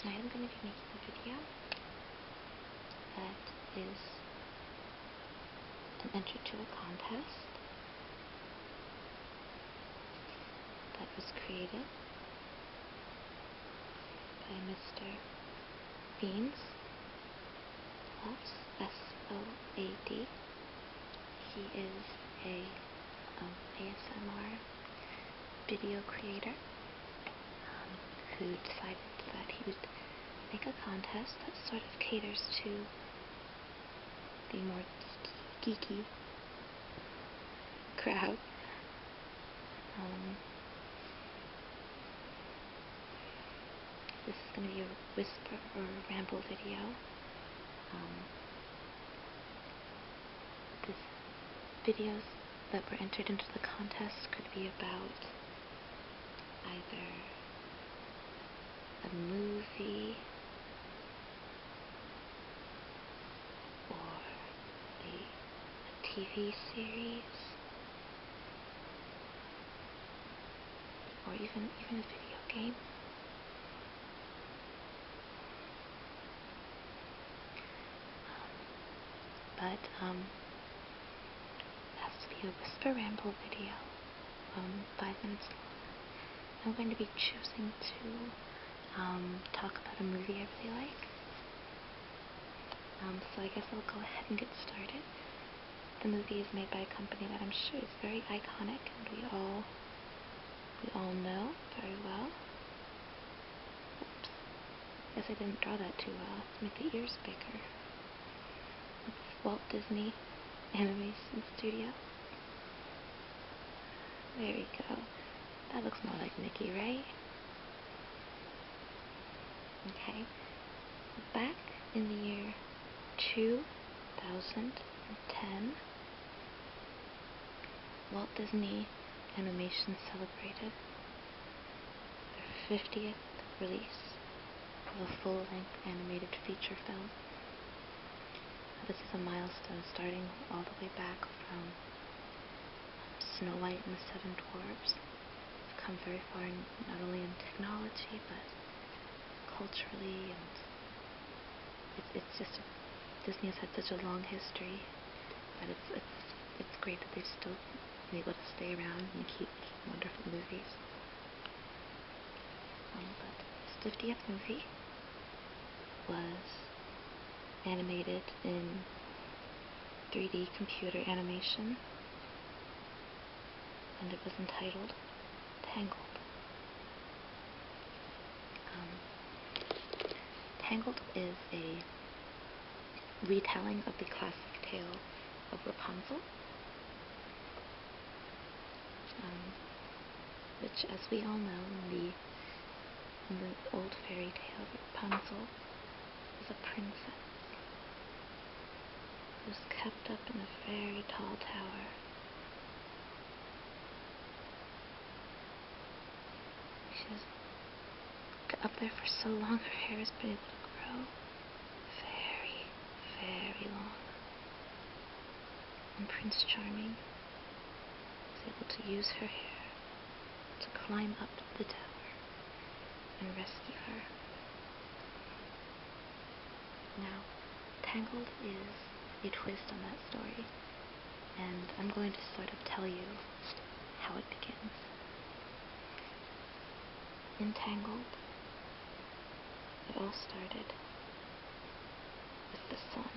tonight I'm going to be making a video that is an entry to a contest that was created by Mr. BeanzlovesSOAD. He is a ASMR video creator who decided that he would make a contest that sort of caters to the more geeky crowd. This is going to be a whisper or ramble video. Videos that were entered into the contest could be about either a movie or a TV series or even a video game. But it has to be a whisper ramble video, 5 minutes long. I'm going to be choosing to talk about a movie I really like. So I guess I'll go ahead and get started. The movie is made by a company that I'm sure is very iconic and we all know very well. Oops. Guess I didn't draw that too well. Let's make the ears bigger. It's Walt Disney Animation Studio. There we go. That looks more like Mickey, right? Okay. Back in the year 2010, Walt Disney Animation celebrated their 50th release of a full-length animated feature film. This is a milestone starting all the way back from Snow White and the Seven Dwarfs. We've come very far not only in technology but culturally, and it's just Disney has had such a long history that it's great that they've still been able to stay around and keep wonderful movies. But this 50th movie was animated in 3D computer animation, and it was entitled Tangled. Tangled is a retelling of the classic tale of Rapunzel, which, as we all know, in the old fairy tale, Rapunzel was a princess who was kept up in a very tall tower. She was up there for so long, her hair has been able to grow very, very long. And Prince Charming was able to use her hair to climb up the tower and rescue her. Now, Tangled is a twist on that story, and I'm going to sort of tell you how it begins. In Tangled, it all started with the sun.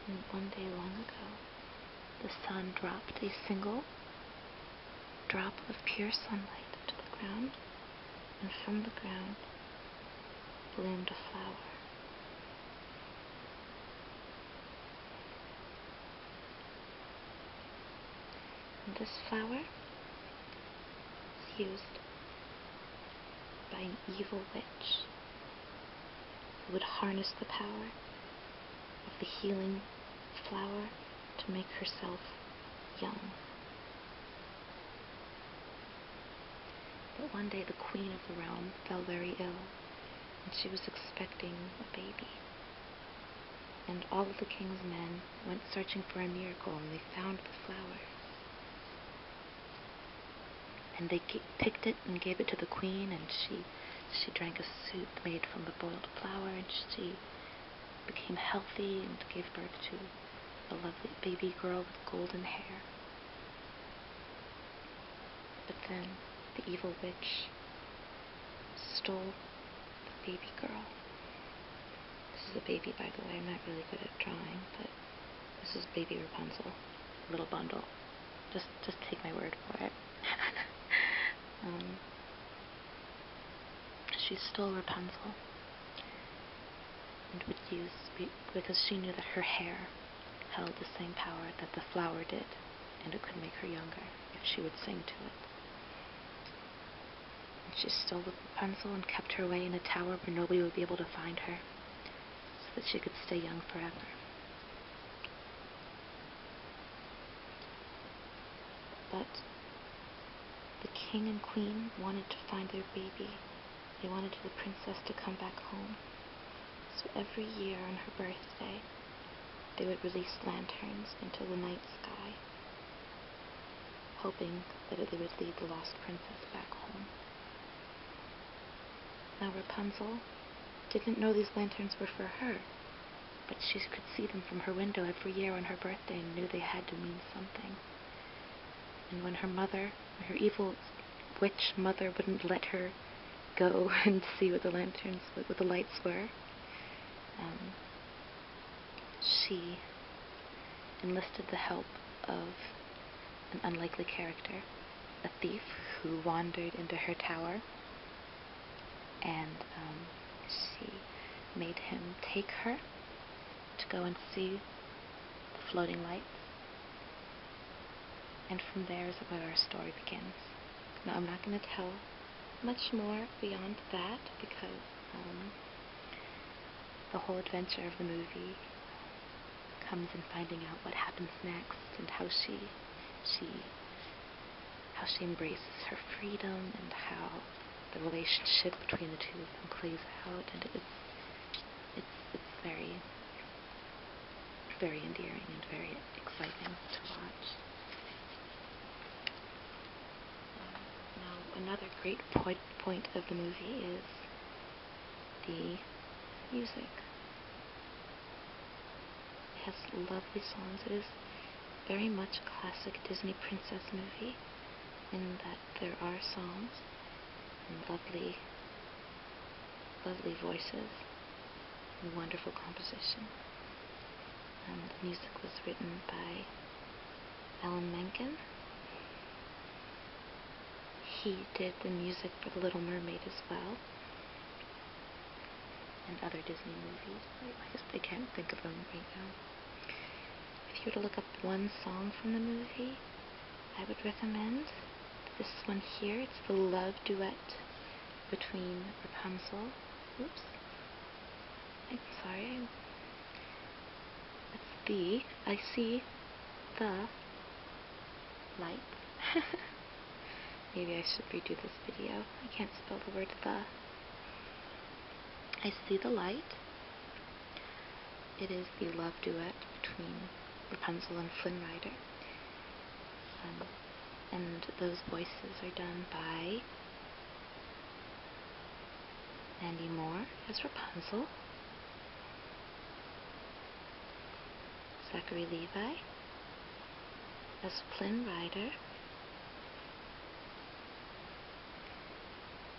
And one day long ago, the sun dropped a single drop of pure sunlight to the ground, and from the ground bloomed a flower. And this flower was used by an evil witch who would harness the power of the healing flower to make herself young. But one day the queen of the realm fell very ill, and she was expecting a baby. And all of the king's men went searching for a miracle, and they found the flower. and they picked it and gave it to the queen, and she drank a soup made from the boiled flour, and she became healthy and gave birth to a lovely baby girl with golden hair. But then the evil witch stole the baby girl. This is a baby, by the way. I'm not really good at drawing, but this is baby Rapunzel, little bundle. Just take my word for it. She stole Rapunzel and would use, because she knew that her hair held the same power that the flower did, and it could make her younger if she would sing to it. And she stole Rapunzel and kept her away in a tower where nobody would be able to find her, so that she could stay young forever. But the king and queen wanted to find their baby. They wanted the princess to come back home. So every year on her birthday, they would release lanterns into the night sky, hoping that they would lead the lost princess back home. Now Rapunzel didn't know these lanterns were for her, but she could see them from her window every year on her birthday and knew they had to mean something. And when her mother, her evil witch mother, wouldn't let her go and see what the lanterns, what the lights were, she enlisted the help of an unlikely character, a thief who wandered into her tower, and she made him take her to go and see the floating lights. And from there is where our story begins. Now, I'm not going to tell much more beyond that, because the whole adventure of the movie comes in finding out what happens next and how she embraces her freedom and how the relationship between the two of them plays out, and it's very, very endearing and very exciting to watch. Now, another great point of the movie is the music. It has lovely songs. It is very much a classic Disney princess movie in that there are songs and lovely, lovely voices and wonderful composition. The music was written by Alan Menken. He did the music for The Little Mermaid as well, and other Disney movies. I can't think of them right now. If you were to look up one song from the movie, I would recommend this one here. It's the love duet between Rapunzel. Oops. I'm sorry. It's I see the light. Maybe I should redo this video. I can't spell the word the. I see the light. It is the love duet between Rapunzel and Flynn Rider. And those voices are done by Mandy Moore as Rapunzel, Zachary Levi as Flynn Rider,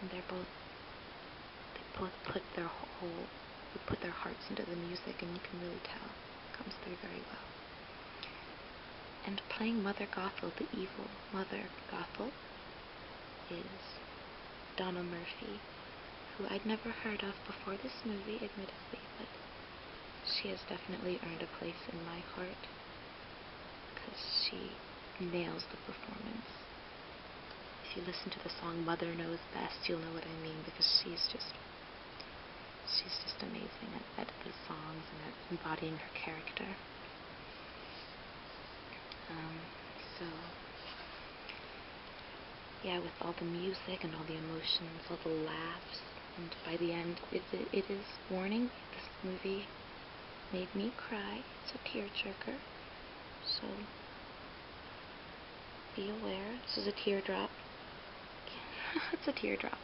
and they both put their hearts into the music, and you can really tell it comes through very well. And playing Mother Gothel, the evil Mother Gothel, is Donna Murphy, who I'd never heard of before this movie, admittedly, but she has definitely earned a place in my heart because she nails the performance. If you listen to the song Mother Knows Best, you'll know what I mean, because she's just amazing at the songs and at embodying her character. So, yeah, with all the music and all the emotions, all the laughs, and by the end, it is warning, this movie made me cry. It's a tearjerker, so be aware. This is a teardrop It's a teardrop.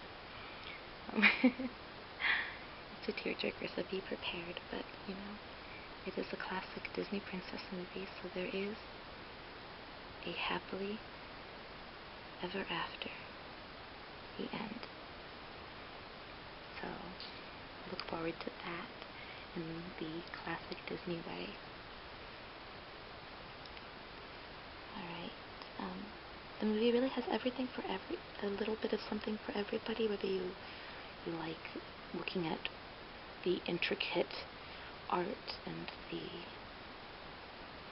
It's a tearjerker, so be prepared, but, you know, it is a classic Disney princess movie, so there is a happily ever after the end. So, look forward to that in the classic Disney way. Alright, the movie really has everything for a little bit of something for everybody, whether you like looking at the intricate art and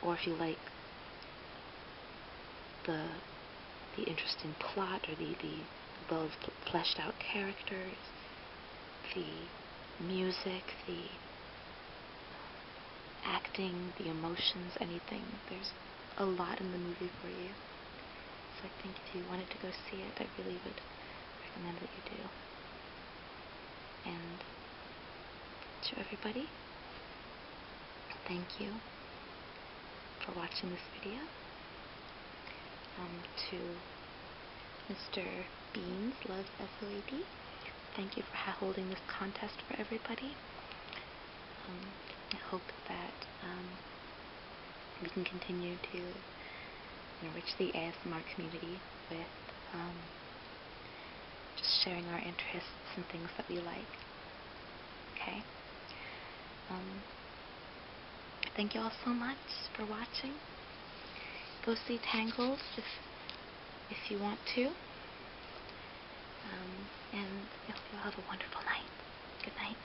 or if you like the interesting plot or the well fleshed out characters, the music, the acting, the emotions, anything. There's a lot in the movie for you. So I think if you wanted to go see it, I really would recommend that you do. And to everybody, thank you for watching this video. To Mr. BeanzlovesSOAD, thank you for holding this contest for everybody. I hope that we can continue to enrich the ASMR community with just sharing our interests and things that we like. Okay? Thank you all so much for watching. Go see Tangled if you want to. And I hope you all have a wonderful night. Good night.